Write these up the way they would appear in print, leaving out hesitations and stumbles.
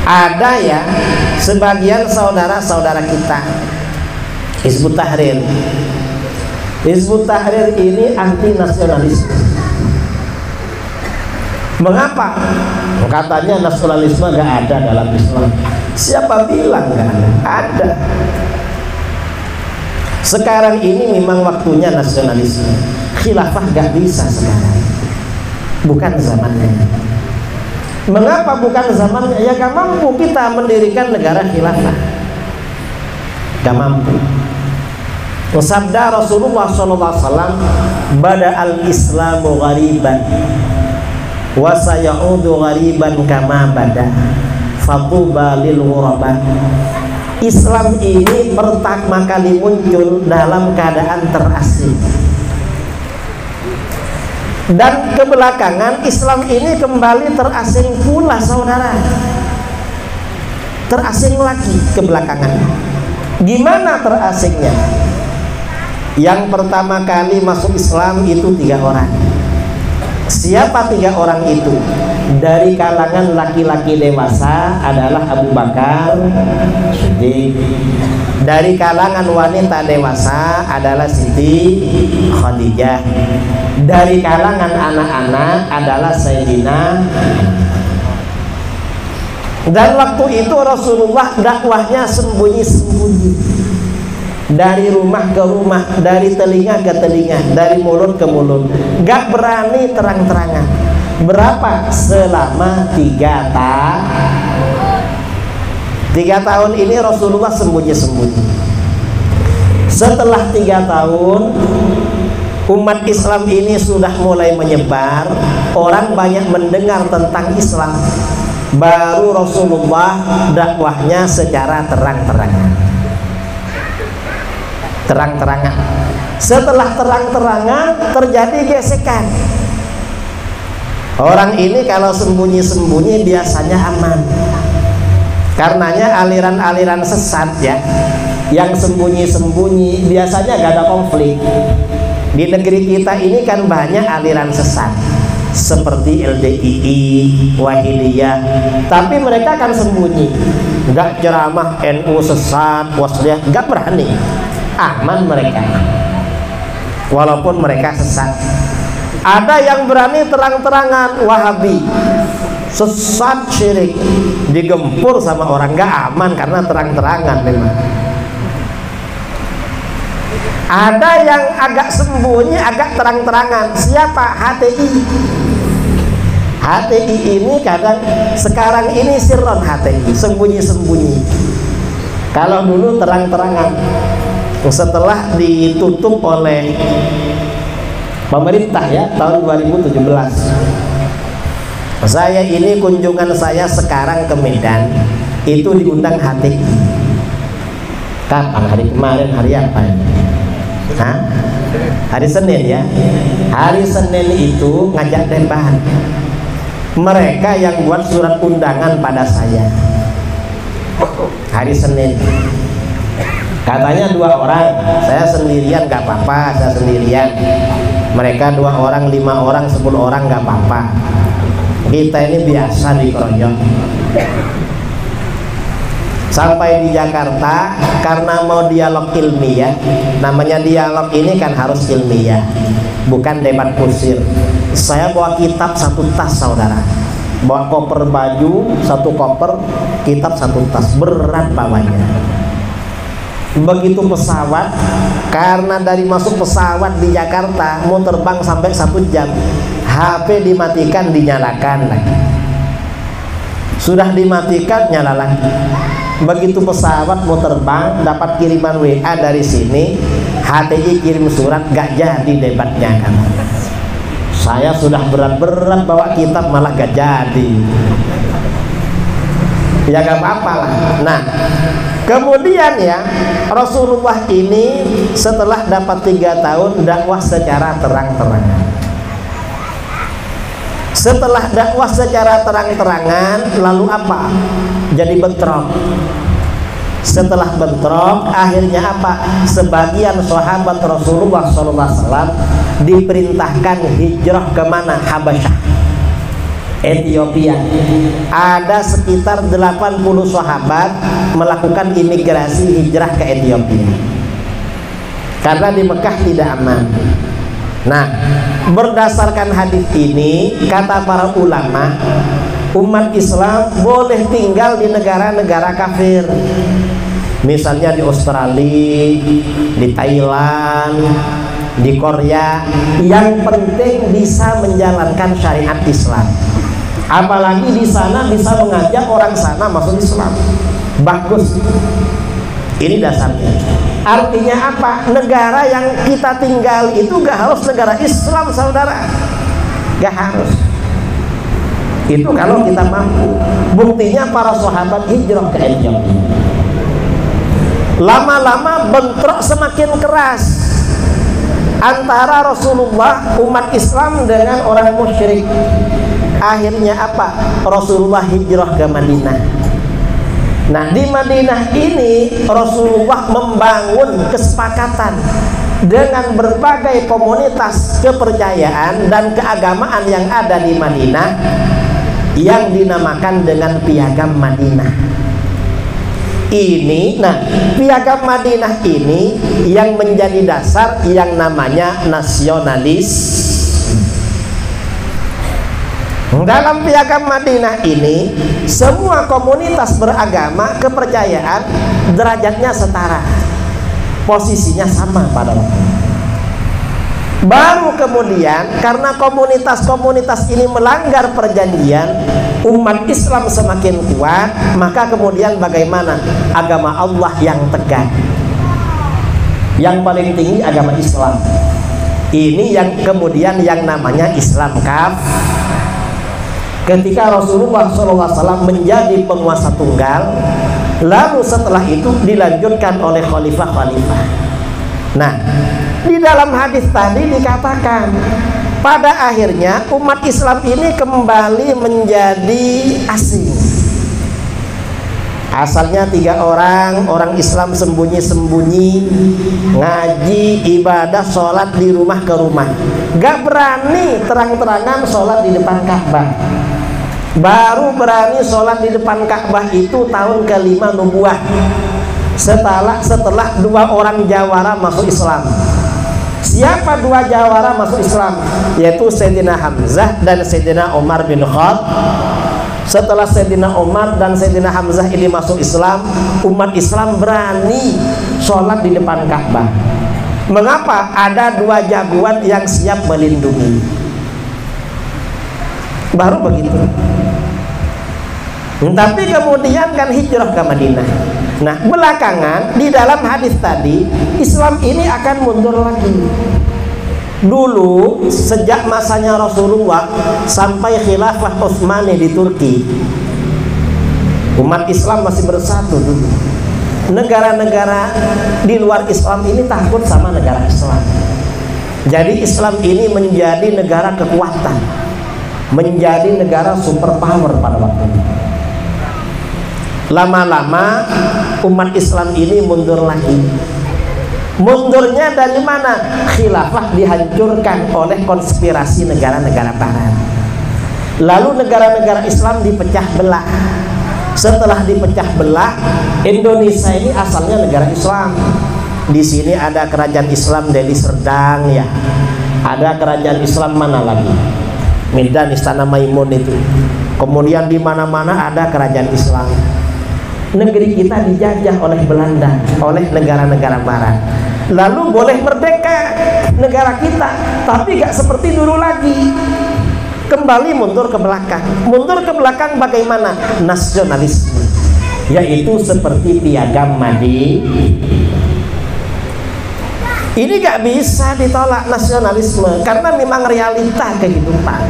Ada ya sebagian saudara-saudara kita Hizbut Tahrir. Hizbut Tahrir ini anti nasionalisme. Mengapa? Katanya nasionalisme gak ada dalam Islam. Siapa bilang gak ada? Ada. Sekarang ini memang waktunya nasionalisme. Khilafah gak bisa sekarang. Bukan zamannya. Mengapa bukan zamannya? Ya gak mampu kita mendirikan negara khilafah. Gak mampu. Sabda Rasulullah SAW, bada al-islamu ghariban wa sayaudu ghariban kama bada fatuba lil ghuraba. Islam ini pertama kali muncul dalam keadaan terasing, dan kebelakangan Islam ini kembali terasing pula saudara. Terasing lagi kebelakangan. Gimana terasingnya? Yang pertama kali masuk Islam itu 3 orang. Siapa 3 orang itu? Dari kalangan laki-laki dewasa adalah Abu Bakar Siddiq. Dari kalangan wanita dewasa adalah Siti Khadijah. Dari kalangan anak-anak adalah Sayyidina. Dan waktu itu Rasulullah dakwahnya sembunyi-sembunyi, dari rumah ke rumah, dari telinga ke telinga, dari mulut ke mulut, gak berani terang-terangan. Berapa? Selama 3 tahun ini Rasulullah sembunyi-sembunyi. Setelah 3 tahun umat Islam ini sudah mulai menyebar, orang banyak mendengar tentang Islam, baru Rasulullah dakwahnya secara terang-terangan. Setelah terang-terangan terjadi gesekan. Orang ini kalau sembunyi-sembunyi biasanya aman. Karenanya aliran-aliran sesat ya, yang sembunyi-sembunyi biasanya gak ada konflik. Di negeri kita ini kan banyak aliran sesat seperti LDII, Wahidiyah, tapi mereka kan sembunyi, gak ceramah NU sesat, Wasliyah, gak berani. Aman mereka, walaupun mereka sesat. Ada yang berani terang-terangan, Wahabi, sesat, syirik, digempur sama orang, gak aman karena terang-terangan memang. Ada yang agak sembunyi, agak terang-terangan. Siapa? HTI. HTI ini kadang sekarang ini sirron, HTI sembunyi-sembunyi. Kalau dulu terang-terangan. Setelah ditutup oleh pemerintah ya tahun 2017. Saya ini kunjungan saya sekarang ke Medan itu diundang HTI. Kapan? Hari kemarin, hari apa ini? Hah? Hari Senin ya. Hari Senin itu ngajak debat. Mereka yang buat surat undangan pada saya. Hari Senin. Katanya 2 orang, saya sendirian gak apa-apa, saya sendirian. Mereka 2 orang, 5 orang, 10 orang gak apa-apa. Kita ini biasa dikeroyok. Sampai di Jakarta, karena mau dialog ilmiah, namanya dialog ini kan harus ilmiah, bukan debat kusir. Saya bawa kitab 1 tas saudara, bawa koper baju 1 koper, kitab 1 tas, berat bawanya. Begitu pesawat, karena dari masuk pesawat di Jakarta mau terbang sampai 1 jam, HP dimatikan, dinyalakan lagi. Sudah dimatikan, nyala lagi. Begitu pesawat mau terbang, dapat kiriman WA dari sini, HTI kirim surat, gak jadi debatnya kan. Saya sudah berat-berat bawa kitab malah gak jadi. Ya gak apa-apa lah. Nah, kemudian ya Rasulullah ini setelah dapat 3 tahun dakwah secara terang-terangan. Setelah dakwah secara terang-terangan, lalu apa? Jadi bentrok. Setelah bentrok, akhirnya apa? Sebagian sahabat Rasulullah SAW diperintahkan hijrah ke mana? Habasyah. Ethiopia. Ada sekitar 80 sahabat melakukan imigrasi hijrah ke Ethiopia karena di Mekah tidak aman. Nah, berdasarkan hadis ini, kata para ulama, umat Islam boleh tinggal di negara-negara kafir, misalnya di Australia, di Thailand, di Korea, yang penting bisa menjalankan syariat Islam. Apalagi di sana bisa mengajak orang sana masuk Islam. Bagus. Ini dasarnya. Artinya apa? Negara yang kita tinggal itu gak harus negara Islam, saudara. Gak harus. Itu kalau kita mampu. Buktinya para sahabat hijrah ke Ethiopia. Lama-lama bentrok semakin keras antara Rasulullah, umat Islam dengan orang musyrik. Akhirnya apa? Rasulullah hijrah ke Madinah. Nah, di Madinah ini Rasulullah membangun kesepakatan dengan berbagai komunitas kepercayaan dan keagamaan yang ada di Madinah yang dinamakan dengan Piagam Madinah. Piagam Madinah ini yang menjadi dasar yang namanya nasionalis. Dalam Piagam Madinah ini, semua komunitas beragama, kepercayaan, derajatnya setara, posisinya sama pada waktu itu. Baru kemudian karena komunitas-komunitas ini melanggar perjanjian, umat Islam semakin kuat, maka kemudian bagaimana? Agama Allah yang tegak, yang paling tinggi agama Islam. Ini yang kemudian yang namanya Islam kafah. Ketika Rasulullah SAW menjadi penguasa tunggal, lalu setelah itu dilanjutkan oleh khalifah-khalifah. Nah, di dalam hadis tadi dikatakan pada akhirnya umat Islam ini kembali menjadi asing. Asalnya 3 orang Islam sembunyi-sembunyi, ngaji, ibadah, sholat di rumah ke rumah. Gak berani terang-terangan sholat di depan Ka'bah. Baru berani sholat di depan Ka'bah itu tahun ke-5 nubuah, setelah 2 orang jawara masuk Islam. Siapa 2 jawara masuk Islam? Yaitu Sayyidina Hamzah dan Sayyidina Umar bin Khattab. Setelah Sayyidina Umar dan Sayyidina Hamzah ini masuk Islam, umat Islam berani sholat di depan Ka'bah. Mengapa? Ada 2 jagoan yang siap melindungi. Baru begitu. Tapi kemudian kan hijrah ke Madinah. Nah, belakangan di dalam hadis tadi, Islam ini akan mundur lagi. Dulu sejak masanya Rasulullah sampai khilafah Utsmani di Turki, umat Islam masih bersatu dulu. Negara-negara di luar Islam ini takut sama negara Islam. Jadi Islam ini menjadi negara kekuatan, menjadi negara superpower pada waktu itu. Lama-lama umat Islam ini mundur lagi. Mundurnya dari mana? Khilafah dihancurkan oleh konspirasi negara-negara barat. Lalu negara-negara Islam dipecah belah. Setelah dipecah belah, Indonesia ini asalnya negara Islam. Di sini ada kerajaan Islam Deli Serdang, ya. Ada kerajaan Islam mana lagi? Medan, Istana Maimun itu. Kemudian di mana-mana ada kerajaan Islam. Negeri kita dijajah oleh Belanda, oleh negara-negara barat. Lalu boleh merdeka negara kita, tapi gak seperti dulu lagi. Kembali mundur ke belakang. Mundur ke belakang bagaimana? Nasionalisme, yaitu seperti Piagam Madinah. Ini gak bisa ditolak nasionalisme, karena memang realita kehidupan.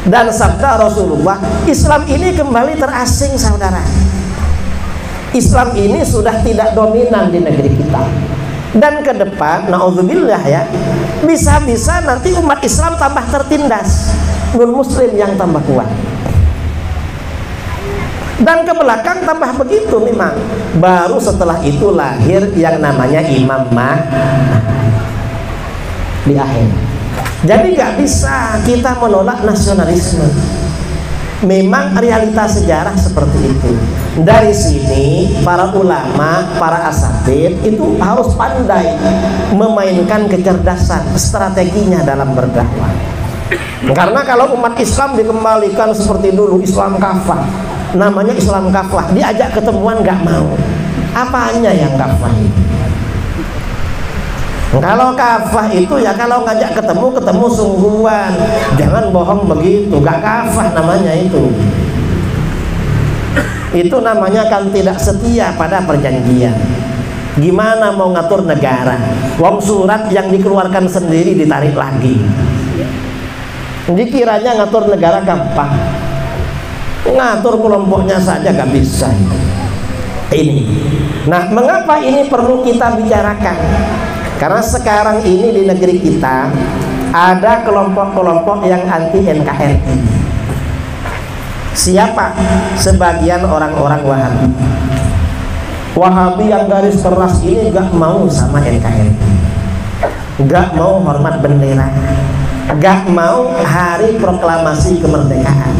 Dan sabda Rasulullah, Islam ini kembali terasing, saudara. Islam ini sudah tidak dominan di negeri kita. Dan ke depan, na'udzubillah ya, bisa-bisa nanti umat Islam tambah tertindas, non-muslim yang tambah kuat. Dan ke belakang tambah begitu memang. Baru setelah itu lahir yang namanya Imam Mahdi di akhir. Jadi gak bisa kita menolak nasionalisme. Memang realitas sejarah seperti itu. Dari sini para ulama, para asatid itu harus pandai memainkan kecerdasan strateginya dalam berdakwah. Karena kalau umat Islam dikembalikan seperti dulu, Islam kafah, namanya Islam kafah, diajak ketemuan nggak mau. Apanya yang kafah itu? Kalau kafah itu ya kalau ngajak ketemu sungguhan, jangan bohong begitu, gak kafah namanya itu. Itu namanya kan tidak setia pada perjanjian. Gimana mau ngatur negara? Wong surat yang dikeluarkan sendiri ditarik lagi. Dikiranya ngatur negara gampang, ngatur kelompoknya saja gak bisa. Ini. Nah, mengapa ini perlu kita bicarakan? Karena sekarang ini di negeri kita ada kelompok-kelompok yang anti NKRI. Siapa? Sebagian orang-orang Wahabi. Wahabi yang garis keras ini gak mau sama NKRI, gak mau hormat bendera, gak mau hari proklamasi kemerdekaan.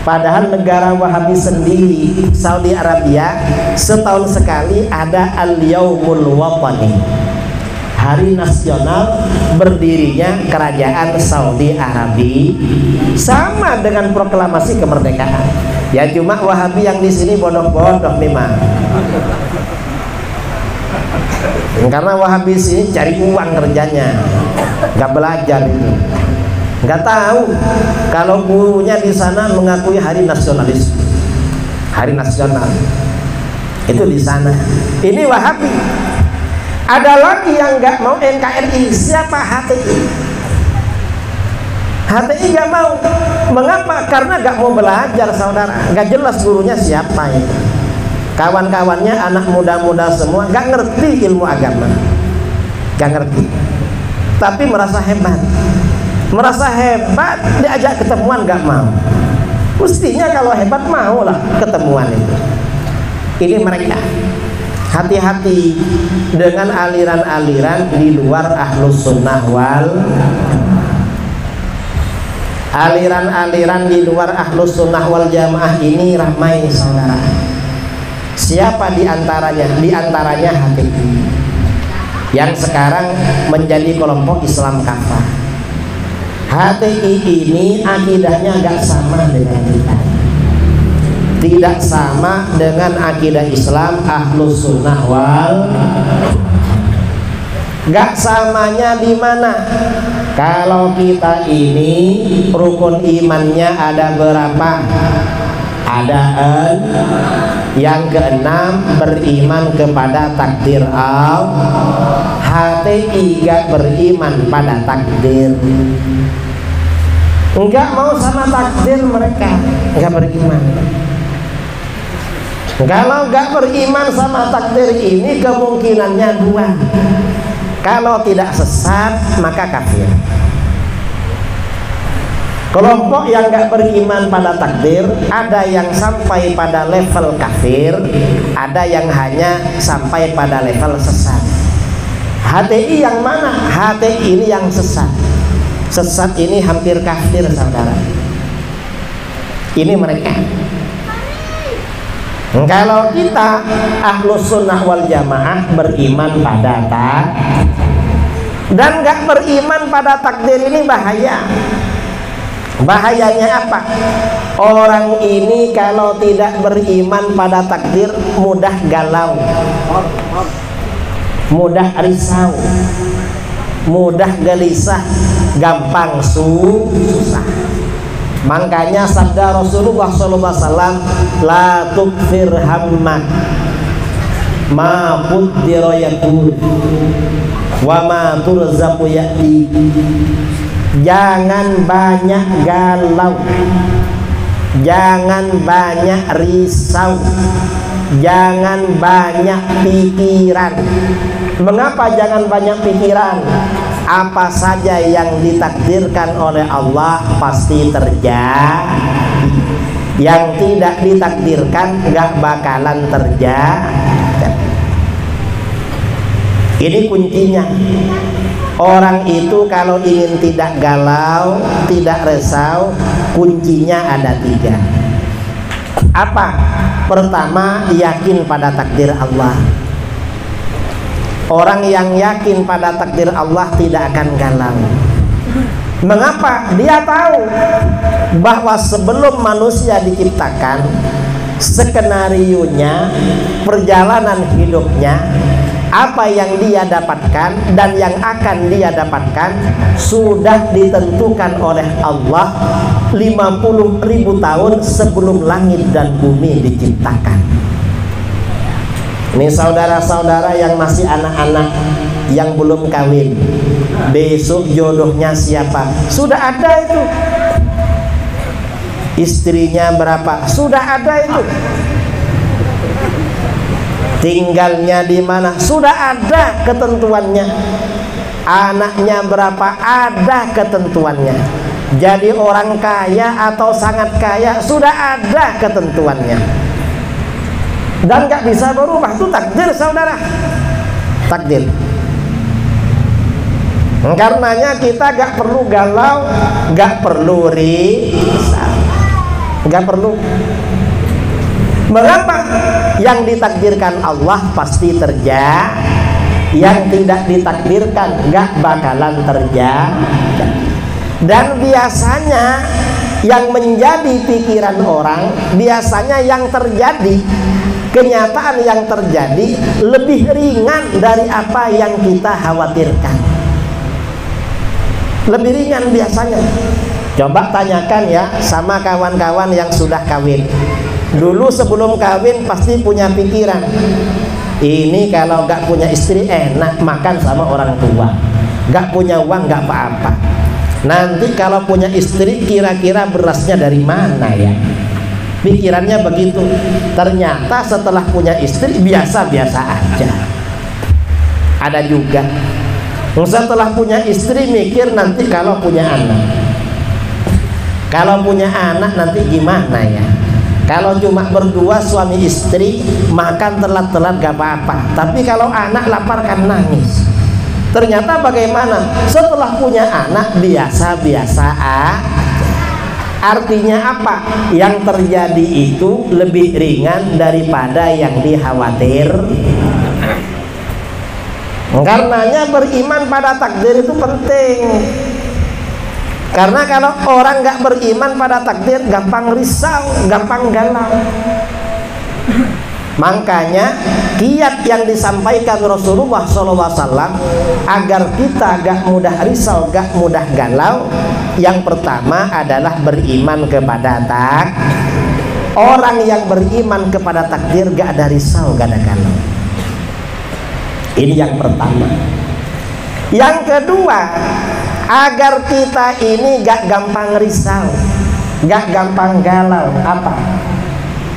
Padahal negara Wahabi sendiri, Saudi Arabia, setahun sekali ada Al-Yaumul Watani, hari nasional berdirinya kerajaan Saudi Arabia, sama dengan proklamasi kemerdekaan. Ya cuma Wahabi yang di sini bodoh-bodoh memang. Karena Wahabi sini cari uang kerjanya, nggak belajar itu, nggak tahu kalau gurunya di sana mengakui hari nasionalis, hari nasional itu di sana. Ini Wahabi. Ada lagi yang nggak mau NKRI. Siapa? HTI. HTI nggak mau. Mengapa? Karena nggak mau belajar, saudara. Nggak jelas gurunya siapa itu. Kawan-kawannya anak muda-muda semua nggak ngerti ilmu agama, nggak ngerti. Tapi merasa hebat, diajak ketemuan nggak mau. Mestinya kalau hebat mau lah ketemuan itu. Ini mereka. Hati-hati dengan aliran-aliran di luar Ahlus Sunnah wal aliran-aliran di luar Ahlus Sunnah wal Jamaah ini ramai, saudara. Siapa diantaranya? Diantaranya HTI yang sekarang menjadi kelompok Islam kafah. HTI ini akidahnya gak sama dengan kita, tidak sama dengan akidah Islam Ahlus Sunnah wal. Gak samanya di mana? Kalau kita ini rukun imannya ada berapa? Ada yang keenam, beriman kepada takdir Allah. HTI gak beriman pada takdir, enggak mau sama takdir, mereka enggak beriman. Kalau nggak beriman sama takdir ini kemungkinannya dua. Kalau tidak sesat maka kafir. Kelompok yang nggak beriman pada takdir ada yang sampai pada level kafir, ada yang hanya sampai pada level sesat. HTI yang mana? HTI ini yang sesat. Sesat ini hampir kafir, saudara. Ini mereka. Kalau kita Ahlus Sunnah wal Jamaah beriman pada takdir dan gak beriman pada takdir, ini bahaya. Bahayanya apa? Orang ini kalau tidak beriman pada takdir mudah galau, mudah risau, mudah gelisah, gampang susah. Makanya sabda Rasulullah SAW, la tukfir hammak ma qaddara yakun wa ma turzaqu ya'ti. Jangan banyak galau, jangan banyak risau, jangan banyak pikiran. Mengapa jangan banyak pikiran? Apa saja yang ditakdirkan oleh Allah pasti terjadi. Yang tidak ditakdirkan gak bakalan terjadi. Ini kuncinya. Orang itu kalau ingin tidak galau, tidak risau, kuncinya ada 3. Apa? Pertama, yakin pada takdir Allah. Orang yang yakin pada takdir Allah tidak akan galau. Mengapa? Dia tahu bahwa sebelum manusia diciptakan, skenarionya, perjalanan hidupnya, apa yang dia dapatkan dan yang akan dia dapatkan sudah ditentukan oleh Allah 50.000 tahun sebelum langit dan bumi diciptakan. Ini saudara-saudara yang masih anak-anak, yang belum kawin, besok jodohnya siapa? Sudah ada itu. Istrinya berapa? Sudah ada itu. Tinggalnya di mana? Sudah ada ketentuannya. Anaknya berapa? Ada ketentuannya. Jadi orang kaya atau sangat kaya, sudah ada ketentuannya. Dan gak bisa berubah. Itu takdir, saudara. Takdir. Karenanya kita gak perlu galau, gak perlu risau, gak perlu. Mengapa? Yang ditakdirkan Allah pasti terjadi, yang tidak ditakdirkan gak bakalan terjadi. Dan biasanya yang menjadi pikiran orang, biasanya yang terjadi, kenyataan yang terjadi lebih ringan dari apa yang kita khawatirkan. Lebih ringan biasanya. Coba tanyakan ya sama kawan-kawan yang sudah kawin. Dulu sebelum kawin pasti punya pikiran, ini kalau gak punya istri enak makan sama orang tua, gak punya uang gak apa-apa. Nanti kalau punya istri kira-kira berasnya dari mana ya? Pikirannya begitu. Ternyata setelah punya istri biasa-biasa aja. Ada juga setelah punya istri mikir nanti kalau punya anak. Kalau punya anak nanti gimana ya? Kalau cuma berdua suami istri makan telat-telat gak apa-apa. Tapi kalau anak lapar kan nangis. Ternyata bagaimana? Setelah punya anak biasa-biasa aja. Artinya apa? Yang terjadi itu lebih ringan daripada yang dikhawatir. Karenanya beriman pada takdir itu penting. Karena kalau orang gak beriman pada takdir, gampang risau, gampang galau. Makanya kiat yang disampaikan Rasulullah SAW agar kita gak mudah risau, gak mudah galau, yang pertama adalah beriman kepada takdir. Orang yang beriman kepada takdir gak ada risau, gak ada galau. Ini yang pertama. Yang kedua, agar kita ini gak gampang risau, gak gampang galau, apa?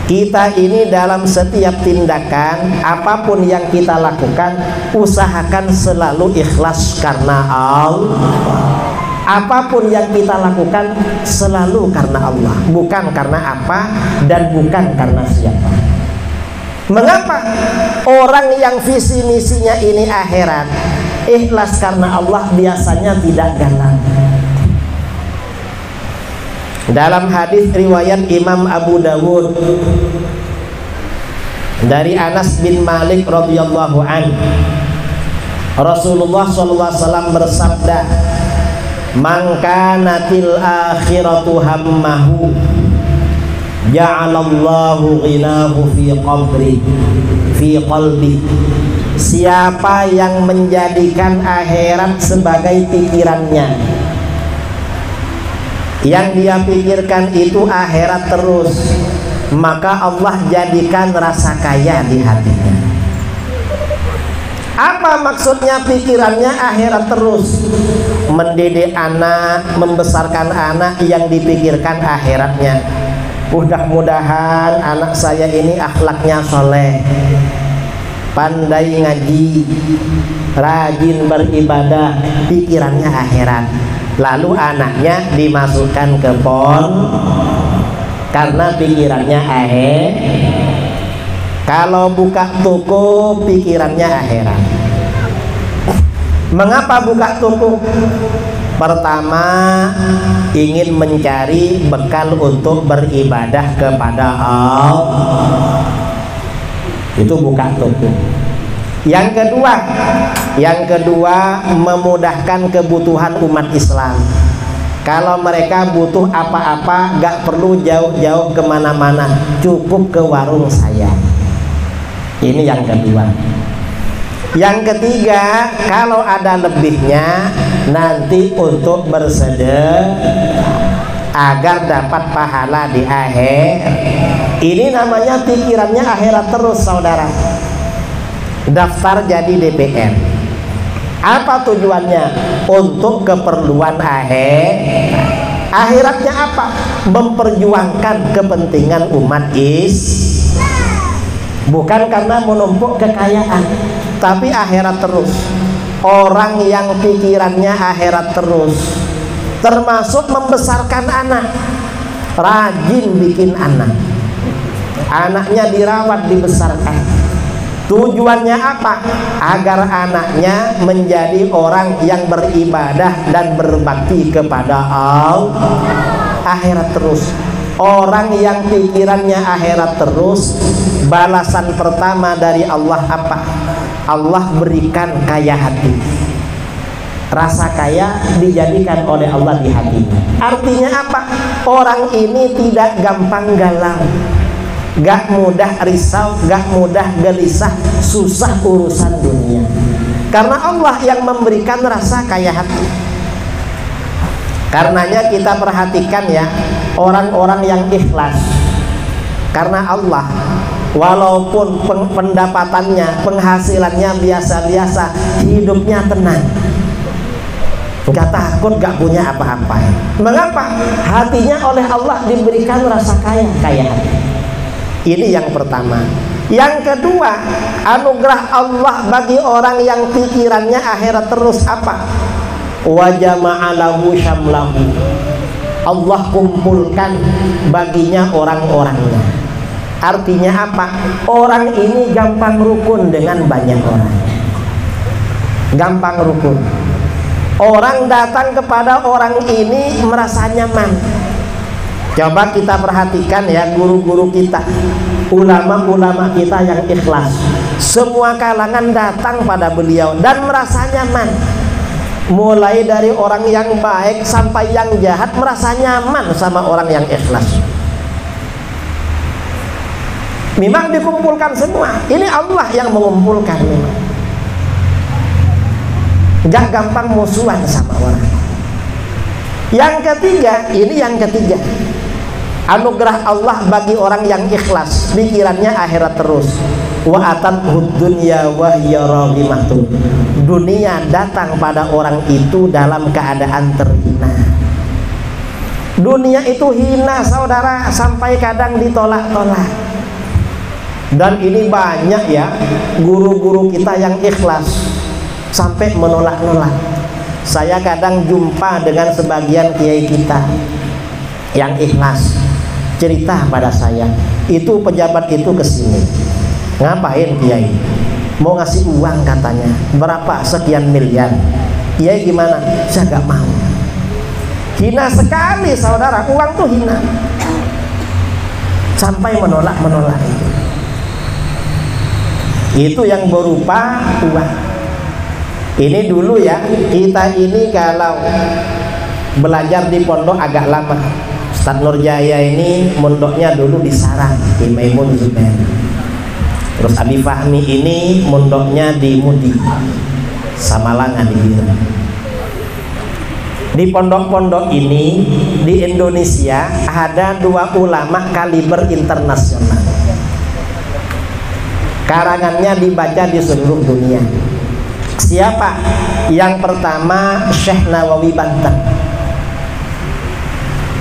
Kita ini dalam setiap tindakan, apapun yang kita lakukan, usahakan selalu ikhlas karena Allah. Apapun yang kita lakukan selalu karena Allah, bukan karena apa dan bukan karena siapa. Mengapa? Orang yang visi misinya ini akhirat, ikhlas karena Allah, biasanya tidak galau. Dalam hadis riwayat Imam Abu Dawud dari Anas bin Malik radhiyallahu anhu, Rasulullah SAW bersabda, "Man kanatil akhiratu hammahu, ja'alallahu ghinahu fi qalbi." Siapa yang menjadikan akhirat sebagai pikirannya, yang dia pikirkan itu akhirat terus, maka Allah jadikan rasa kaya di hatinya. Apa maksudnya pikirannya akhirat terus? Mendidik anak, membesarkan anak yang dipikirkan akhiratnya. Mudah-mudahan anak saya ini akhlaknya soleh, pandai ngaji, rajin beribadah, pikirannya akhirat. Lalu anaknya dimasukkan ke pon karena pikirannya akhirat. Kalau buka toko pikirannya akhirat. Mengapa buka toko? Pertama, ingin mencari bekal untuk beribadah kepada Allah. Itu buka toko. Yang kedua memudahkan kebutuhan umat Islam. Kalau mereka butuh apa-apa, gak perlu jauh-jauh kemana-mana, cukup ke warung saya. Ini yang kedua. Yang ketiga, kalau ada lebihnya nanti untuk bersedekah agar dapat pahala di akhir. Ini namanya pikirannya akhirat terus, saudara. Daftar jadi DPR. Apa tujuannya? Untuk keperluan akhir. Akhiratnya apa? Memperjuangkan kepentingan umat bukan karena menumpuk kekayaan, tapi akhirat terus. Orang yang pikirannya akhirat terus, termasuk membesarkan anak, rajin bikin anak, anaknya dirawat, dibesarkan. Tujuannya apa? Agar anaknya menjadi orang yang beribadah dan berbakti kepada Allah. Akhirat terus. Orang yang pikirannya akhirat terus, balasan pertama dari Allah apa? Allah berikan kaya hati. Rasa kaya dijadikan oleh Allah di hatinya. Artinya apa? Orang ini tidak gampang galau, gak mudah risau, gak mudah gelisah, susah urusan dunia, karena Allah yang memberikan rasa kaya hati. Karenanya kita perhatikan ya, orang-orang yang ikhlas karena Allah, walaupun pendapatannya, penghasilannya biasa-biasa, hidupnya tenang, gak takut, gak punya apa-apa. Mengapa? Hatinya oleh Allah diberikan rasa kaya hati. Ini yang pertama. Yang kedua, anugerah Allah bagi orang yang pikirannya akhirat terus apa? Wa jama'alahu syamlahu. Allah kumpulkan baginya orang-orangnya. Artinya apa? Orang ini gampang rukun dengan banyak orang. Gampang rukun. Orang datang kepada orang ini merasa nyaman. Coba kita perhatikan ya, guru-guru kita, ulama-ulama kita yang ikhlas, semua kalangan datang pada beliau dan merasa nyaman. Mulai dari orang yang baik sampai yang jahat merasa nyaman sama orang yang ikhlas. Memang dikumpulkan semua. Ini Allah yang mengumpulkan memang. Gak gampang musuhan sama orang. Yang ketiga, ini yang ketiga, anugerah Allah bagi orang yang ikhlas, pikirannya akhirat terus. Wa atat dunya wa hiya radhimatun. Dunia datang pada orang itu dalam keadaan terhina. Dunia itu hina, saudara, sampai kadang ditolak-tolak. Dan ini banyak ya guru-guru kita yang ikhlas sampai menolak-nolak. Saya kadang jumpa dengan sebagian kiai kita yang ikhlas, cerita pada saya, itu pejabat itu kesini, ngapain kiai? Mau ngasih uang katanya, berapa sekian miliar. Kiai gimana? Saya gak mau. Hina sekali saudara, uang tuh hina, sampai menolak-menolak itu yang berupa uang. Ini dulu ya, kita ini kalau belajar di pondok agak lama. Ustaz Nurjaya ini mondoknya dulu di Sarang, di Maimun Zubair. Terus Abi Fahmi ini mondoknya di Mudi, Samalangan di Biren. Di pondok-pondok ini di Indonesia ada dua ulama kaliber internasional. Karangannya dibaca di seluruh dunia. Siapa? Yang pertama Syekh Nawawi Banten.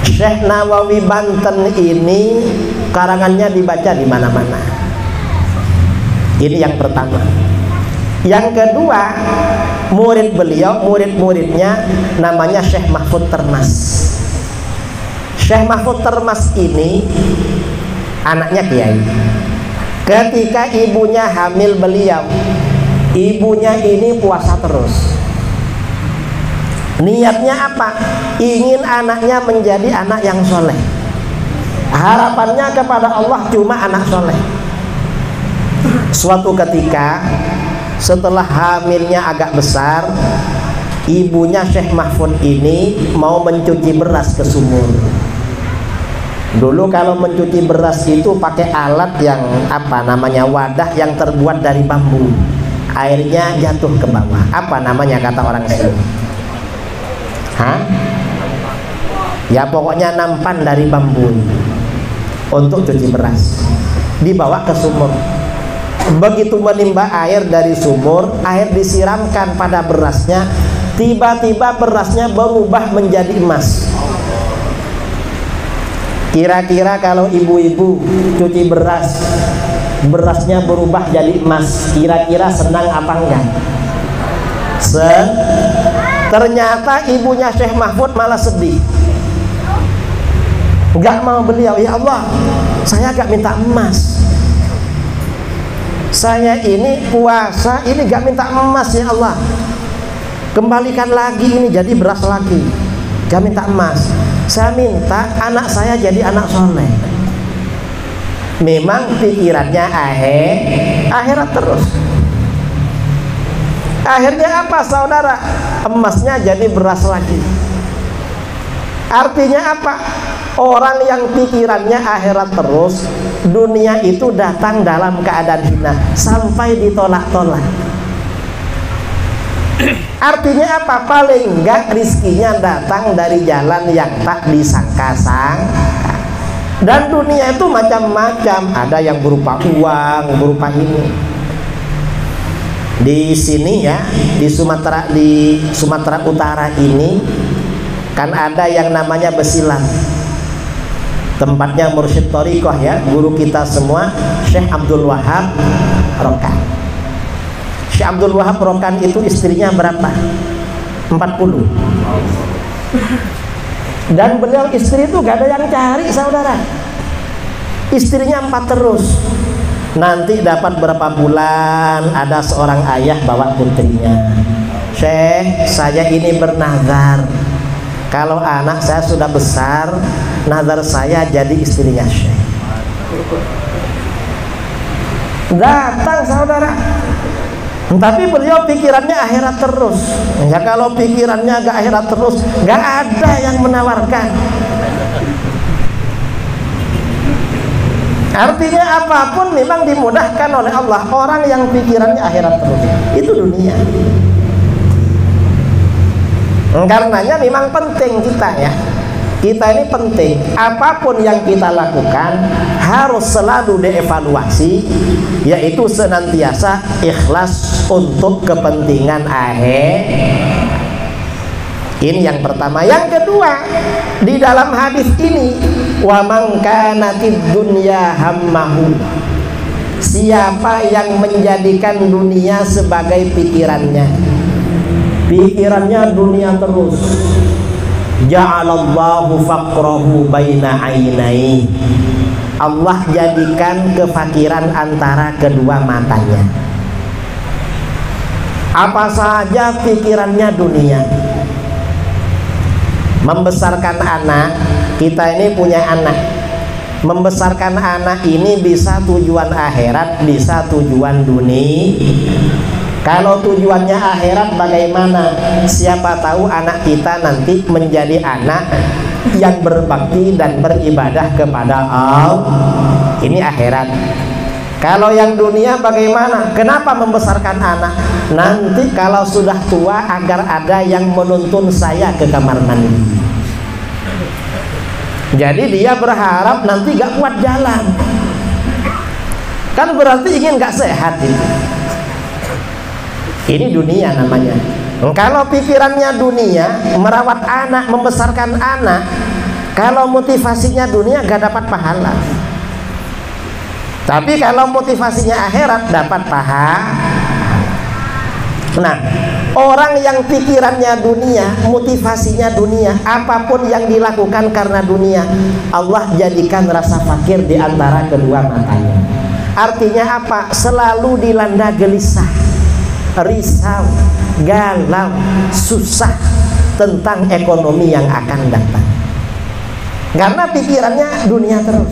Syekh Nawawi Banten ini karangannya dibaca di mana-mana. Ini yang pertama. Yang kedua, murid beliau, murid-muridnya namanya Syekh Mahfud Termas. Syekh Mahfud Termas ini anaknya kiai. Ketika ibunya hamil beliau, ibunya ini puasa terus. Niatnya apa? Ingin anaknya menjadi anak yang soleh. Harapannya kepada Allah cuma anak soleh. Suatu ketika setelah hamilnya agak besar, ibunya Syekh Mahfud ini mau mencuci beras ke sumur. Dulu kalau mencuci beras itu pakai alat yang apa namanya, wadah yang terbuat dari bambu. Airnya jatuh ke bawah. Apa namanya kata orang sini? Hah? Ya pokoknya nampan dari bambu untuk cuci beras. Dibawa ke sumur. Begitu menimba air dari sumur, air disiramkan pada berasnya, tiba-tiba berasnya berubah menjadi emas. Kira-kira kalau ibu-ibu cuci beras, berasnya berubah jadi emas, kira-kira senang apa enggak? Ternyata ibunya Syekh Mahfud malah sedih. Enggak mau beliau, ya Allah, saya gak minta emas. Saya ini puasa, ini gak minta emas ya Allah. Kembalikan lagi ini jadi beras lagi. Gak minta emas. Saya minta anak saya jadi anak soleh. Memang pikirannya akhirat terus. Akhirnya apa saudara? Emasnya jadi beras lagi. Artinya apa? Orang yang pikirannya akhirat terus, dunia itu datang dalam keadaan hina sampai ditolak-tolak. Artinya apa? Paling enggak rizkinya datang dari jalan yang tak disangka-sangka. Dan dunia itu macam-macam, ada yang berupa uang, berupa ini. Di sini ya, di Sumatera Utara ini kan ada yang namanya Besilan. Tempatnya Mursyid Thariqah ya, guru kita semua Syekh Abdul Wahab Rokan. Syekh Abdul Wahab Rokan itu istrinya berapa? 40. Dan beliau istri itu gak ada yang cari saudara. Istrinya 4 terus. Nanti dapat berapa bulan ada seorang ayah bawa putrinya, Syekh saya ini bernazar, kalau anak saya sudah besar, nazar saya jadi istrinya Syekh. Datang saudara. Tapi beliau pikirannya akhirat terus. Ya kalau pikirannya gak akhirat terus, gak ada yang menawarkan. Artinya apapun memang dimudahkan oleh Allah. Orang yang pikirannya akhirat terus, itu dunia. Karenanya memang penting kita ya. Kita ini penting, apapun yang kita lakukan harus selalu dievaluasi, yaitu senantiasa ikhlas untuk kepentingan akhir. Ini yang pertama. Yang kedua, di dalam hadis ini, wa man kanatid dunya hammahu, siapa yang menjadikan dunia sebagai pikirannya, pikirannya dunia terus, ja'alallahu faqrahu baina ainai, Allah jadikan kefakiran antara kedua matanya. Apa saja pikirannya dunia. Membesarkan anak, kita ini punya anak. Membesarkan anak ini bisa tujuan akhirat, bisa tujuan dunia. Kalau tujuannya akhirat bagaimana? Siapa tahu anak kita nanti menjadi anak yang berbakti dan beribadah kepada Allah. Ini akhirat. Kalau yang dunia bagaimana? Kenapa membesarkan anak? Nanti kalau sudah tua agar ada yang menuntun saya ke kamar mandi. Jadi dia berharap nanti gak kuat jalan. Kan berarti ingin gak sehat itu. Ini dunia namanya. Kalau pikirannya dunia, merawat anak, membesarkan anak, kalau motivasinya dunia gak dapat pahala. Tapi kalau motivasinya akhirat dapat pahala. Nah, orang yang pikirannya dunia, motivasinya dunia, apapun yang dilakukan karena dunia, Allah jadikan rasa fakir di antara kedua matanya. Artinya apa? Selalu dilanda gelisah, risau, galau, susah. tentang ekonomi yang akan datang, karena pikirannya dunia terus.